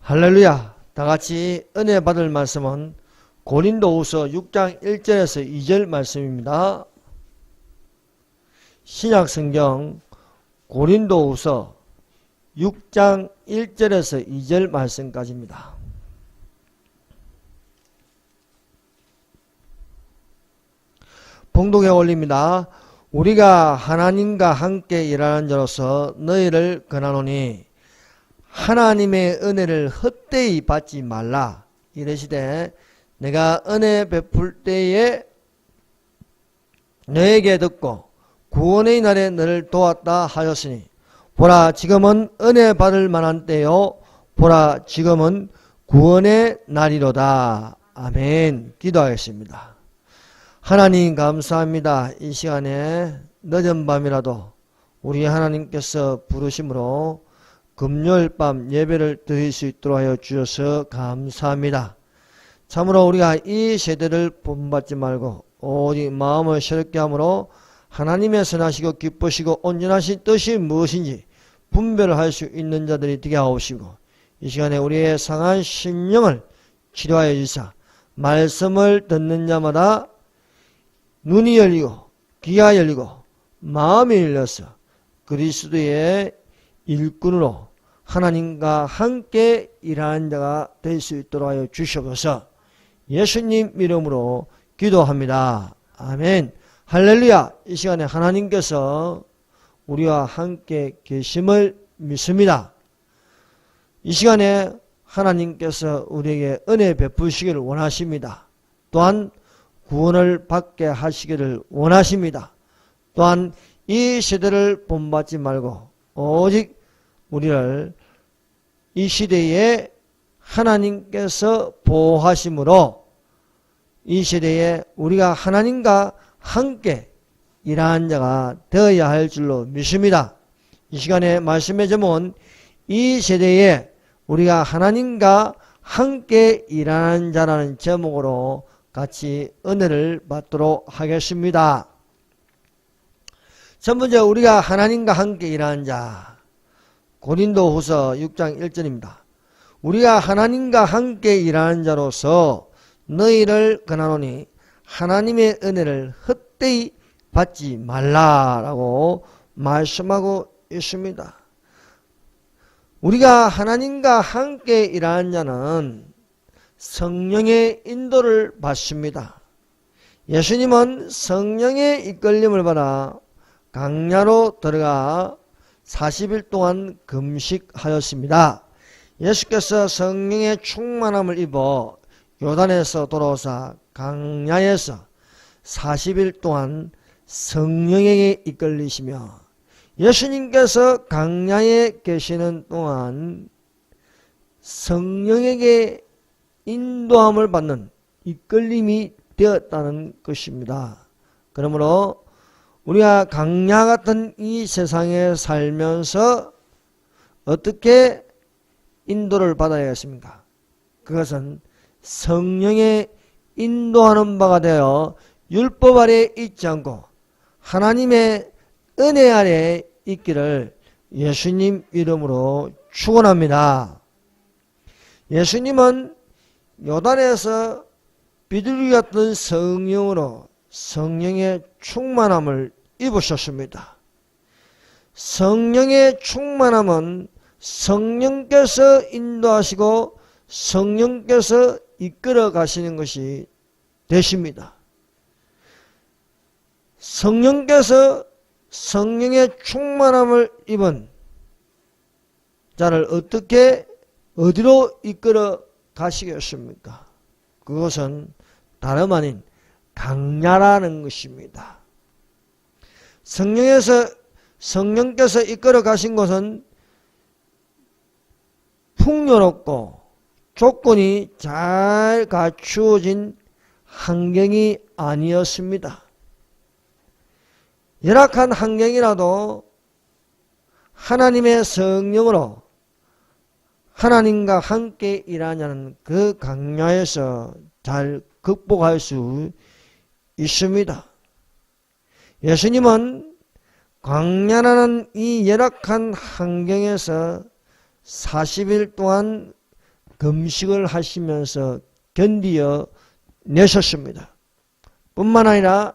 할렐루야. 다같이 은혜 받을 말씀은 고린도후서 6장 1절에서 2절 말씀입니다. 신약성경 고린도후서 6장 1절에서 2절 말씀까지입니다. 봉독에 올립니다. 우리가 하나님과 함께 일하는 자로서 너희를 권하노니 하나님의 은혜를 헛되이 받지 말라. 이르시되 내가 은혜 베풀 때에 너에게 듣고 구원의 날에 너를 도왔다 하였으니 보라 지금은 은혜 받을 만한 때요 보라 지금은 구원의 날이로다. 아멘. 기도하겠습니다. 하나님 감사합니다. 이 시간에 늦은 밤이라도 우리 하나님께서 부르심으로 금요일 밤 예배를 드릴 수 있도록 하여 주셔서 감사합니다. 참으로 우리가 이 세대를 본받지 말고 오직 마음을 새롭게 함으로 하나님의 선하시고 기쁘시고 온전하신 뜻이 무엇인지 분별을 할 수 있는 자들이 되게 하옵시고 이 시간에 우리의 상한 심령을 치료하여 주사 말씀을 듣는 자마다 눈이 열리고 귀가 열리고 마음이 열려서 그리스도의 일꾼으로 하나님과 함께 일하는 자가 될 수 있도록 하여 주시옵소서. 예수님 이름으로 기도합니다. 아멘. 할렐루야. 이 시간에 하나님께서 우리와 함께 계심을 믿습니다. 이 시간에 하나님께서 우리에게 은혜 베푸시기를 원하십니다. 또한 구원을 받게 하시기를 원하십니다. 또한 이 세대를 본받지 말고 오직 우리를 이 시대에 하나님께서 보호하심으로 이 시대에 우리가 하나님과 함께 일하는 자가 되어야 할 줄로 믿습니다. 이 시간에 말씀의 제목은 이 세대에 우리가 하나님과 함께 일하는 자라는 제목으로 같이 은혜를 받도록 하겠습니다. 첫 번째 우리가 하나님과 함께 일하는 자 고린도후서 6장 1절입니다. 우리가 하나님과 함께 일하는 자로서 너희를 권하노니 하나님의 은혜를 헛되이 받지 말라라고 말씀하고 있습니다. 우리가 하나님과 함께 일하는 자는 성령의 인도를 받습니다. 예수님은 성령의 이끌림을 받아 광야로 들어가 40일 동안 금식하였습니다. 예수께서 성령의 충만함을 입어 요단에서 돌아오사 광야에서 40일 동안 성령에게 이끌리시며 예수님께서 광야에 계시는 동안 성령에게 인도함을 받는 이끌림이 되었다는 것입니다. 그러므로 우리가 광야 같은 이 세상에 살면서 어떻게 인도를 받아야겠습니까? 그것은 성령의 인도하는 바가 되어 율법 아래 있지 않고 하나님의 은혜 아래 있기를 예수님 이름으로 축원합니다. 예수님은 요단에서 비둘기 같은 성령으로 성령의 충만함을 입으셨습니다. 성령의 충만함은 성령께서 인도하시고 성령께서 이끌어 가시는 것이 되십니다. 성령께서 성령의 충만함을 입은 자를 어떻게 어디로 이끌어 가시겠습니까? 그것은 다름 아닌 광야라는 것입니다. 성령께서 이끌어 가신 것은 풍요롭고 조건이 잘 갖추어진 환경이 아니었습니다. 열악한 환경이라도 하나님의 성령으로 하나님과 함께 일하냐는 그 광야에서 잘 극복할 수 있습니다. 예수님은 광야라는 이 열악한 환경에서 40일 동안 금식을 하시면서 견디어 내셨습니다. 뿐만 아니라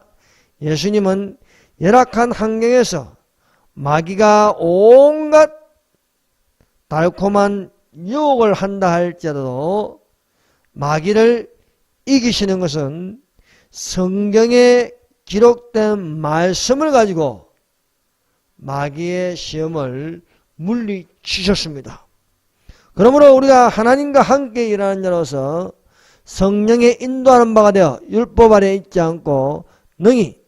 예수님은 열악한 환경에서 마귀가 온갖 달콤한 유혹을 한다 할지라도 마귀를 이기시는 것은 성경에 기록된 말씀을 가지고 마귀의 시험을 물리치셨습니다. 그러므로 우리가 하나님과 함께 일하는 자로서 성령의 인도하는 바가 되어 율법 아래 있지 않고 능히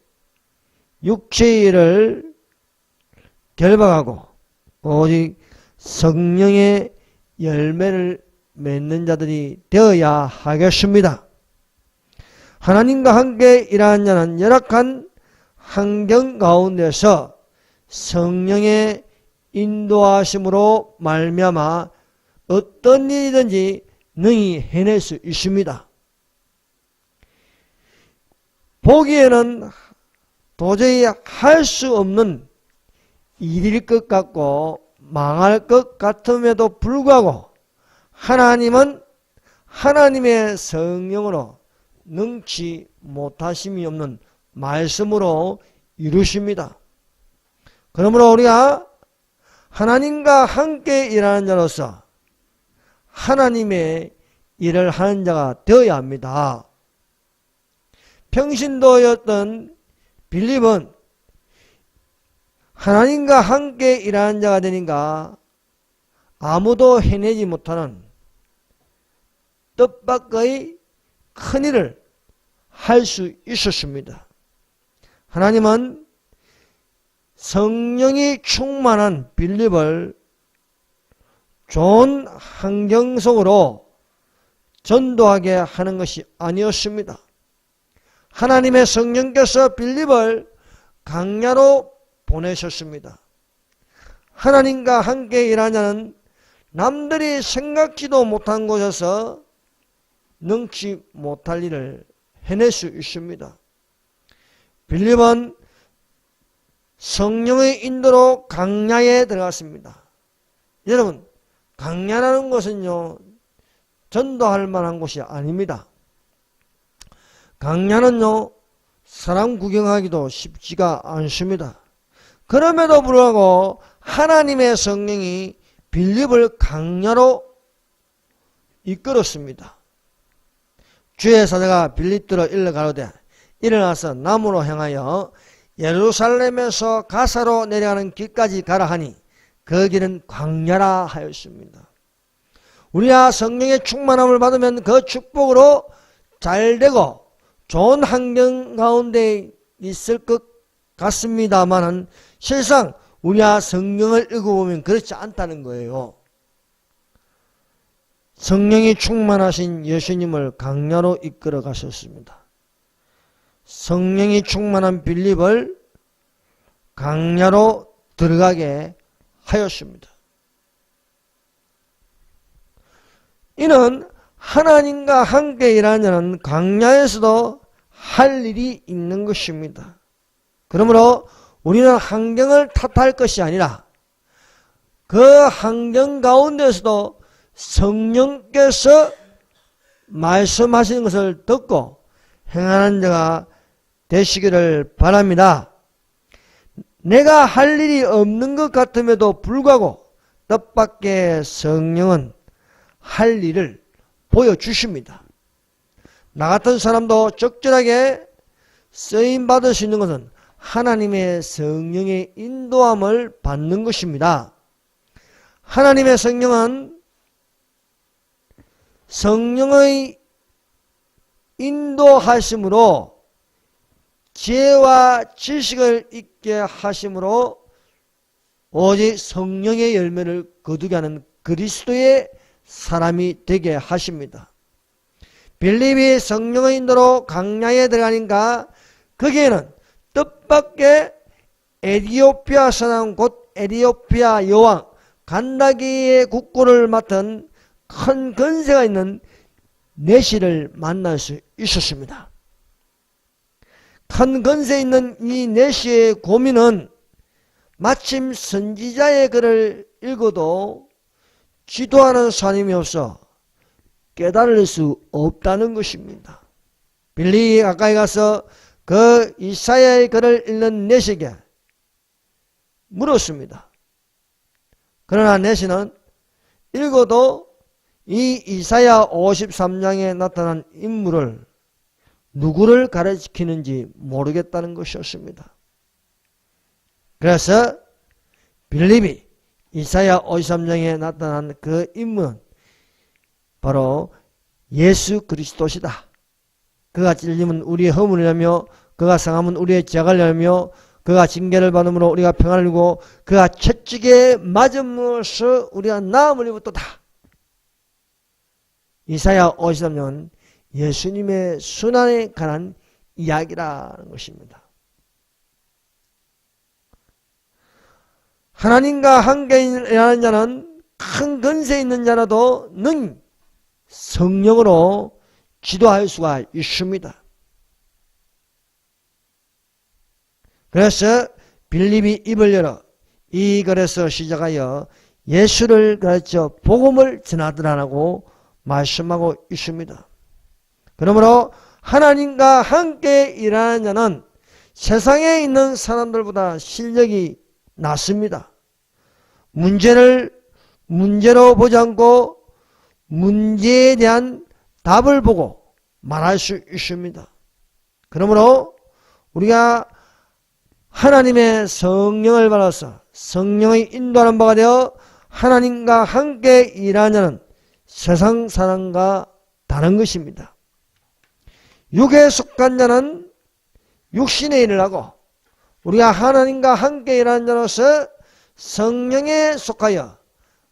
육체의 일을 결박하고 오직 성령의 열매를 맺는 자들이 되어야 하겠습니다. 하나님과 함께 일하는 자는 열악한 환경 가운데서 성령의 인도하심으로 말미암아 어떤 일이든지 능히 해낼 수 있습니다. 보기에는 도저히 할 수 없는 일일 것 같고 망할 것 같음에도 불구하고 하나님은 하나님의 성령으로 능치 못하심이 없는 말씀으로 이루십니다. 그러므로 우리가 하나님과 함께 일하는 자로서 하나님의 일을 하는 자가 되어야 합니다. 평신도였던 빌립은 하나님과 함께 일하는 자가 되니까 아무도 해내지 못하는 뜻밖의 큰일을 할 수 있었습니다. 하나님은 성령이 충만한 빌립을 좋은 환경 속으로 전도하게 하는 것이 아니었습니다. 하나님의 성령께서 빌립을 광야로 보내셨습니다. 하나님과 함께 일하냐는 남들이 생각지도 못한 곳에서 능치 못할 일을 해낼 수 있습니다. 빌립은 성령의 인도로 광야에 들어갔습니다. 여러분, 광야라는 곳은요, 전도할 만한 곳이 아닙니다. 광야는요, 사람 구경하기도 쉽지가 않습니다. 그럼에도 불구하고 하나님의 성령이 빌립을 광야로 이끌었습니다. 주의 사자가 빌립들어 일러 가로되 일어나서 남으로 향하여 예루살렘에서 가사로 내려가는 길까지 가라 하니 그 길은 광야라 하였습니다. 우리가 성령의 충만함을 받으면 그 축복으로 잘되고 좋은 환경 가운데 있을 것 같습니다만은 실상 우리가 성경을 읽어보면 그렇지 않다는 거예요. 성령이 충만하신 예수님을 광야로 이끌어 가셨습니다. 성령이 충만한 빌립을 광야로 들어가게 하였습니다. 이는 하나님과 함께 일하는 광야에서도 할 일이 있는 것입니다. 그러므로 우리는 환경을 탓할 것이 아니라 그 환경 가운데서도 성령께서 말씀하시는 것을 듣고 행하는 자가 되시기를 바랍니다. 내가 할 일이 없는 것 같음에도 불구하고 뜻밖의 성령은 할 일을 보여주십니다. 나 같은 사람도 적절하게 쓰임받을 수 있는 것은 하나님의 성령의 인도함을 받는 것입니다. 하나님의 성령은 성령의 인도하심으로 지혜와 지식을 있게 하심으로 오직 성령의 열매를 거두게 하는 그리스도의 사람이 되게 하십니다. 빌립이 성령의 인도로 광야에 들어가니까 거기에는 뜻밖의 에티오피아 선왕 곧 에티오피아 여왕 간다기의 국고를 맡은 큰 권세가 있는 내시를 만날 수 있었습니다. 큰 권세 있는 이 내시의 고민은 마침 선지자의 글을 읽어도 지도하는 사람이 없어 깨달을 수 없다는 것입니다. 빌립이 가까이 가서 그 이사야의 글을 읽는 내시에게 물었습니다. 그러나 내시는 읽어도 이 이사야 53장에 나타난 인물을 누구를 가리키는지 모르겠다는 것이었습니다. 그래서 빌립이 이사야 53장에 나타난 그 인물은 바로 예수 그리스도시다. 그가 찔림은 우리의 허물을 내며 그가 상함은 우리의 죄악을 내며 그가 징계를 받음으로 우리가 평안을 누리고 그가 채찍에 맞음으로써 우리가 나음을 입었도다. 이사야 53장은 예수님의 순환에 관한 이야기라는 것입니다. 하나님과 함께 일하는 자는 큰 권세 있는 자라도 능 성령으로 지도할 수가 있습니다. 그래서 빌립이 입을 열어 이 글에서 시작하여 예수를 가르쳐 복음을 전하더라라고 말씀하고 있습니다. 그러므로 하나님과 함께 일하는 자는 세상에 있는 사람들보다 실력이 낮습니다. 문제로 보지 않고 문제에 대한 답을 보고 말할 수 있습니다. 그러므로 우리가 하나님의 성령을 받아서 성령의 인도하는 바가 되어 하나님과 함께 일하는 자는 세상 사람과 다른 것입니다. 육에 속한 자는 육신의 일을 하고 우리가 하나님과 함께 일하는 자로서 성령에 속하여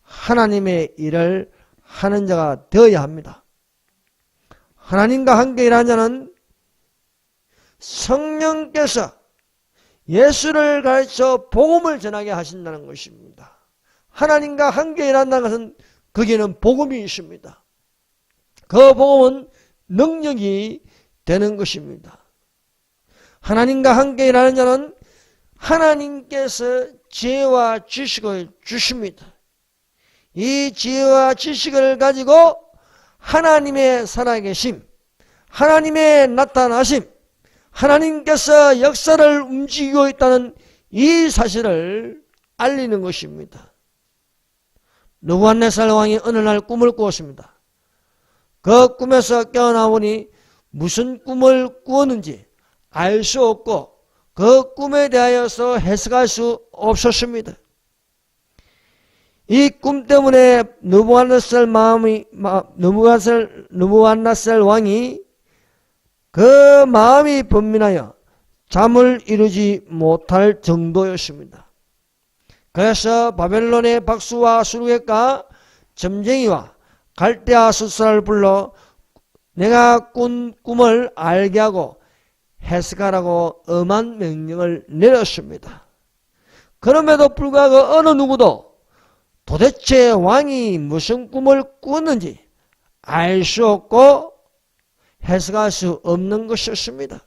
하나님의 일을 하는 자가 되어야 합니다. 하나님과 함께 일하는 자는 성령께서 예수를 가르쳐 복음을 전하게 하신다는 것입니다. 하나님과 함께 일한다는 것은 거기에는 복음이 있습니다. 그 복음은 능력이 되는 것입니다. 하나님과 함께 일하는 자는 하나님께서 지혜와 지식을 주십니다. 이 지혜와 지식을 가지고 하나님의 살아계심, 하나님의 나타나심, 하나님께서 역사를 움직이고 있다는 이 사실을 알리는 것입니다. 느부갓네살 왕이 어느 날 꿈을 꾸었습니다. 그 꿈에서 깨어나보니 무슨 꿈을 꾸었는지 알 수 없고 그 꿈에 대하여서 해석할 수 없었습니다. 이 꿈 때문에 느부갓네살 왕이 그 마음이 번민하여 잠을 이루지 못할 정도였습니다. 그래서 바벨론의 박수와 수르객과 점쟁이와 갈대아 수사를 불러 내가 꾼 꿈을 알게 하고 해석하라고 엄한 명령을 내렸습니다. 그럼에도 불구하고 어느 누구도 도대체 왕이 무슨 꿈을 꾸었는지 알 수 없고 해석할 수 없는 것이었습니다.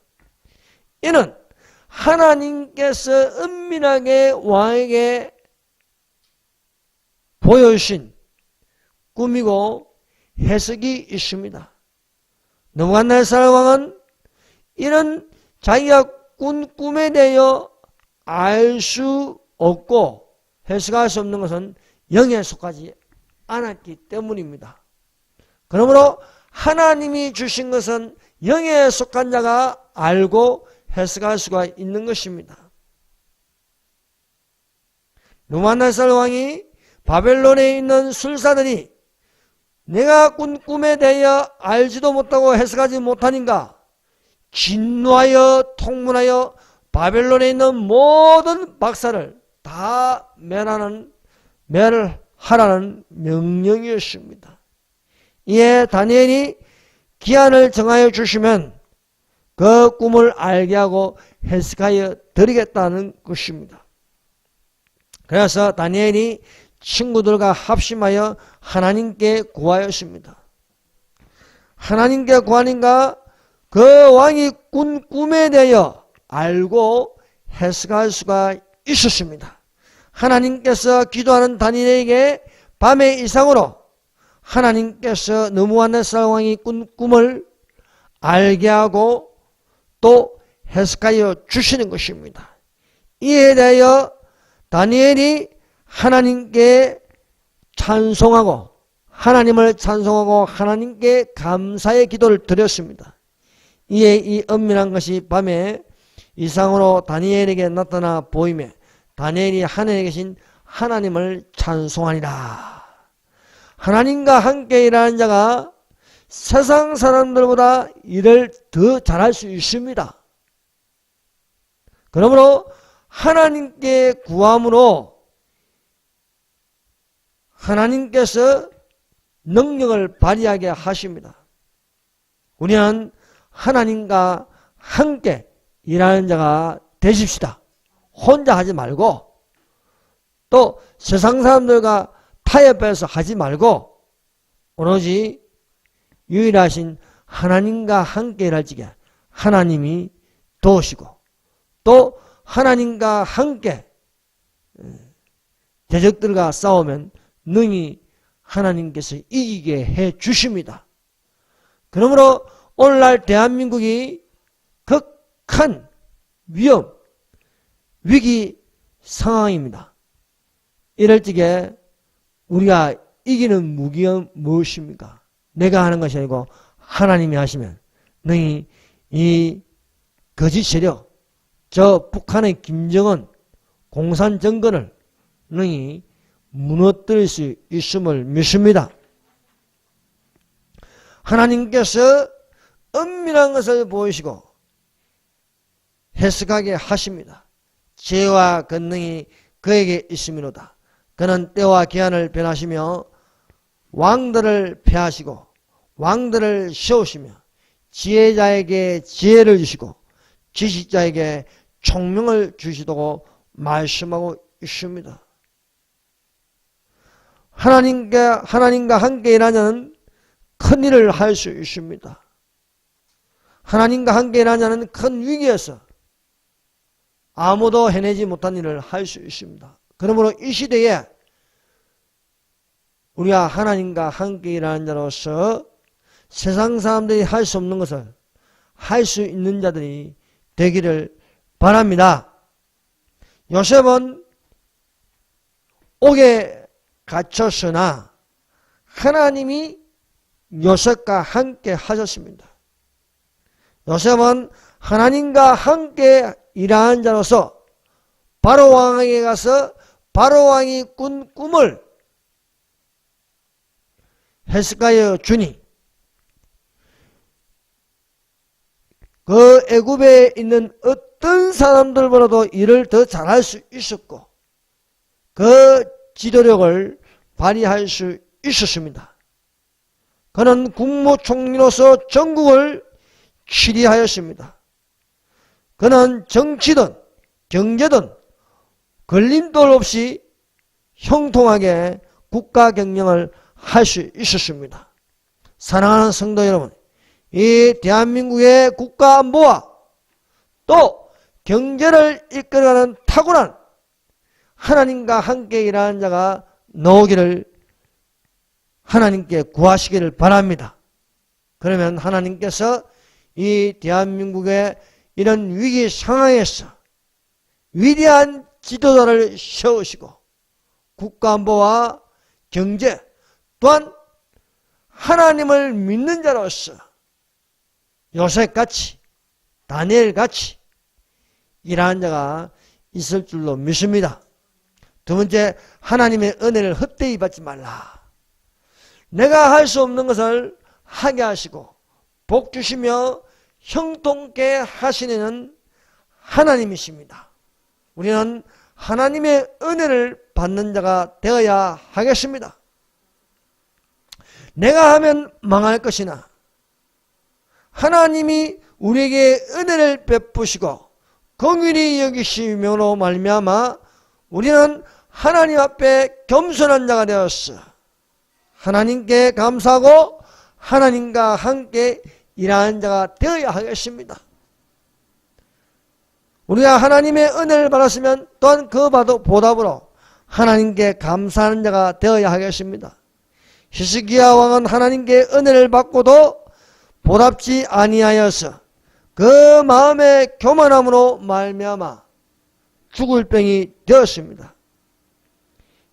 이는 하나님께서 은밀하게 왕에게 보여주신 꿈이고 해석이 있습니다. 느부갓네살 왕은 이런 자기가 꾼 꿈에 대하여 알 수 없고 해석할 수 없는 것은 영에 속하지 않았기 때문입니다. 그러므로 하나님이 주신 것은 영에 속한 자가 알고 해석할 수가 있는 것입니다. 느부갓네살 왕이 바벨론에 있는 술사들이 내가 꾼 꿈에 대하여 알지도 못하고 해석하지 못하니까 진노하여 통문하여 바벨론에 있는 모든 박사를 다 멸을 하라는 명령이었습니다. 이에 다니엘이 기한을 정하여 주시면 그 꿈을 알게 하고 해석하여 드리겠다는 것입니다. 그래서 다니엘이 친구들과 합심하여 하나님께 구하였습니다. 하나님께 구하니까 그 왕이 꾼 꿈에 대하여 알고 해석할 수가 있었습니다. 하나님께서 기도하는 다니엘에게 밤의 이상으로 하나님께서 느부갓네살 왕이 꾼 꿈을 알게 하고 또 해석하여 주시는 것입니다. 이에 대하여 다니엘이 하나님께 찬송하고 하나님을 찬송하고 하나님께 감사의 기도를 드렸습니다. 이에 이 은밀한 것이 밤에 이상으로 다니엘에게 나타나 보이며 다니엘이 하늘에 계신 하나님을 찬송하니라. 하나님과 함께 일하는 자가 세상 사람들보다 일을 더 잘할 수 있습니다. 그러므로 하나님께 구함으로 하나님께서 능력을 발휘하게 하십니다. 우리는 하나님과 함께 일하는 자가 되십시다. 혼자 하지 말고 또 세상 사람들과 타협해서 하지 말고 오로지 유일하신 하나님과 함께 일할 적에 하나님이 도우시고 또 하나님과 함께 대적들과 싸우면 능히 하나님께서 이기게 해 주십니다. 그러므로 오늘날 대한민국이 극한 위험, 위기 상황입니다. 이럴 적에 우리가 이기는 무기는 무엇입니까? 내가 하는 것이 아니고 하나님이 하시면 능히 이 거짓 세력, 저 북한의 김정은 공산 정권을 능히 무너뜨릴 수 있음을 믿습니다. 하나님께서 은밀한 것을 보이시고 해석하게 하십니다. 지혜와 권능이 그에게 있음이로다. 그는 때와 기한을 변하시며 왕들을 폐하시고 왕들을 세우시며 지혜자에게 지혜를 주시고 지식자에게 총명을 주시도록 말씀하고 있습니다. 하나님과 함께 일하는 큰 일을 할 수 있습니다. 하나님과 함께 일하는 큰 위기에서 아무도 해내지 못한 일을 할 수 있습니다. 그러므로 이 시대에 우리가 하나님과 함께 일하는 자로서 세상 사람들이 할 수 없는 것을 할 수 있는 자들이 되기를 바랍니다. 요셉은 옥에 갇혔으나 하나님이 요셉과 함께 하셨습니다. 요셉은 하나님과 함께 일하는 자로서 바로 왕에게 가서 바로 왕이 꾼 꿈을 해석하여 주니 그 애굽에 있는 어떤 사람들보다도 일을 더 잘할 수 있었고 그 지도력을 발휘할 수 있었습니다. 그는 국무총리로서 전국을 치리하였습니다. 그는 정치든 경제든 걸림돌 없이 형통하게 국가 경영을 할 수 있었습니다. 사랑하는 성도 여러분, 이 대한민국의 국가 안보와 또 경제를 이끌어가는 탁월한 하나님과 함께 일하는 자가 나오기를 하나님께 구하시기를 바랍니다. 그러면 하나님께서 이 대한민국의 이런 위기 상황에서 위대한 지도자를 세우시고 국가안보와 경제 또한 하나님을 믿는 자로서 요셉같이 다니엘같이 일하는 자가 있을 줄로 믿습니다. 두 번째, 하나님의 은혜를 헛되이 받지 말라. 내가 할 수 없는 것을 하게 하시고 복 주시며 형통케 하시는 하나님이십니다. 우리는 하나님의 은혜를 받는 자가 되어야 하겠습니다. 내가 하면 망할 것이나 하나님이 우리에게 은혜를 베푸시고 긍휼히 여기심으로 말미암아 우리는 하나님 앞에 겸손한 자가 되었어 하나님께 감사하고 하나님과 함께 일하는 자가 되어야 하겠습니다. 우리가 하나님의 은혜를 받았으면 또한 그 보답으로 하나님께 감사하는 자가 되어야 하겠습니다. 히스기야 왕은 하나님께 은혜를 받고도 보답지 아니하여서 그 마음의 교만함으로 말미암아 죽을 병이 되었습니다.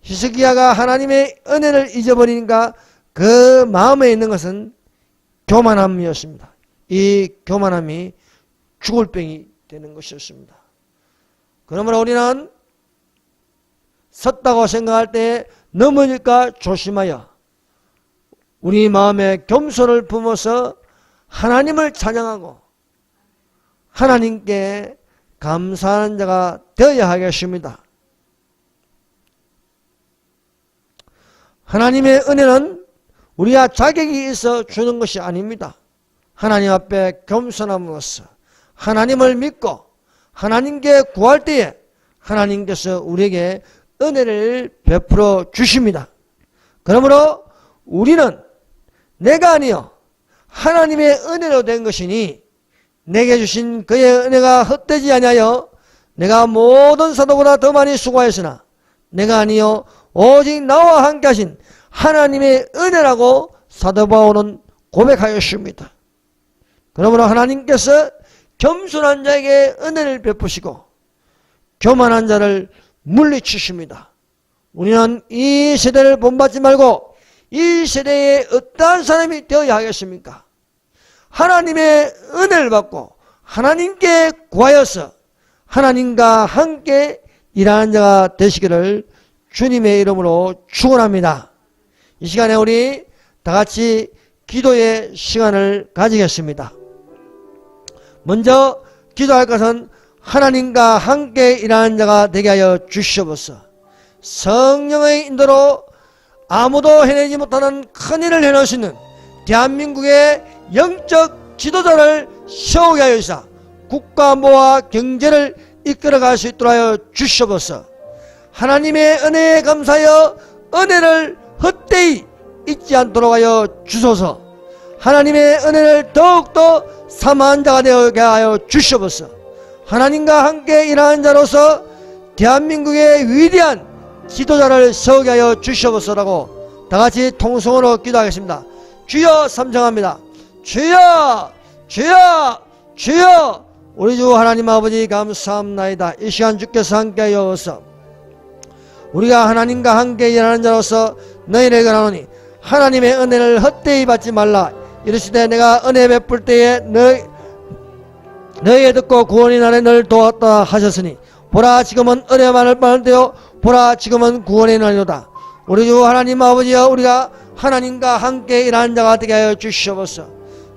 히스기야가 하나님의 은혜를 잊어버리니까 그 마음에 있는 것은 교만함이었습니다. 이 교만함이 죽을 병이 되는 것이었습니다. 그러므로 우리는 섰다고 생각할 때 넘어질까 조심하여 우리 마음에 겸손을 품어서 하나님을 찬양하고 하나님께 감사하는 자가 되어야 하겠습니다. 하나님의 은혜는 우리가 자격이 있어 주는 것이 아닙니다. 하나님 앞에 겸손함으로써 하나님을 믿고 하나님께 구할 때에 하나님께서 우리에게 은혜를 베풀어 주십니다. 그러므로 우리는 내가 아니요 하나님의 은혜로 된 것이니 내게 주신 그의 은혜가 헛되지 아니하여 내가 모든 사도보다 더 많이 수고하였으나 내가 아니요 오직 나와 함께 하신 하나님의 은혜라고 사도 바울은 고백하였습니다. 그러므로 하나님께서 겸손한 자에게 은혜를 베푸시고 교만한 자를 물리치십니다. 우리는 이 세대를 본받지 말고 이 세대에 어떠한 사람이 되어야 하겠습니까? 하나님의 은혜를 받고 하나님께 구하여서 하나님과 함께 일하는 자가 되시기를 주님의 이름으로 축원합니다. 이 시간에 우리 다 같이 기도의 시간을 가지겠습니다. 먼저 기도할 것은 하나님과 함께 일하는 자가 되게 하여 주시옵소서. 성령의 인도로 아무도 해내지 못하는 큰일을 해낼 대한민국의 영적 지도자를 세우게 하여 주사 국가안보와 경제를 이끌어갈 수 있도록 하여 주시옵소서. 하나님의 은혜에 감사하여 은혜를 헛되이 잊지 않도록 하여 주소서. 하나님의 은혜를 더욱더 사모한 자가 되게 하여 주시옵소서. 하나님과 함께 일하는 자로서 대한민국의 위대한 지도자를 세우게 하여 주시옵소서라고 다같이 통성으로 기도하겠습니다. 주여 삼정합니다. 주여 주여 주여. 우리 주 하나님 아버지 감사합나이다. 이 시간 주께서 함께 하여서 우리가 하나님과 함께 일하는 자로서 너희에게 하노니 하나님의 은혜를 헛되이 받지 말라. 이르시되 내가 은혜 베풀 때에 너희의 듣고 구원의 날에 너를 도왔다 하셨으니 보라 지금은 은혜만을 받는데요 보라 지금은 구원의 날이로다. 우리 주 하나님 아버지여 우리가 하나님과 함께 일하는 자가 되게 하여 주시옵소서.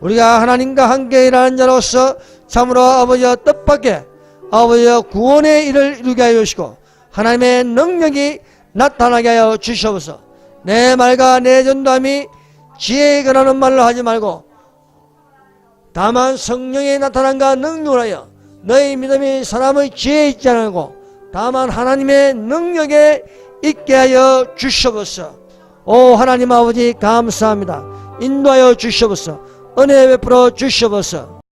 우리가 하나님과 함께 일하는 자로서 참으로 아버지여 뜻밖의 아버지여 구원의 일을 이루게 하여 주시고 하나님의 능력이 나타나게 하여 주시옵소서. 내 말과 내 전도함이 지혜에 근하는 말로 하지 말고 다만 성령의 나타남과 능력을 하여 너희 믿음이 사람의 지혜에 있지 않고 다만 하나님의 능력에 있게 하여 주시옵소서. 오 하나님 아버지 감사합니다. 인도하여 주시옵소서. 은혜 베풀어 주시옵소서.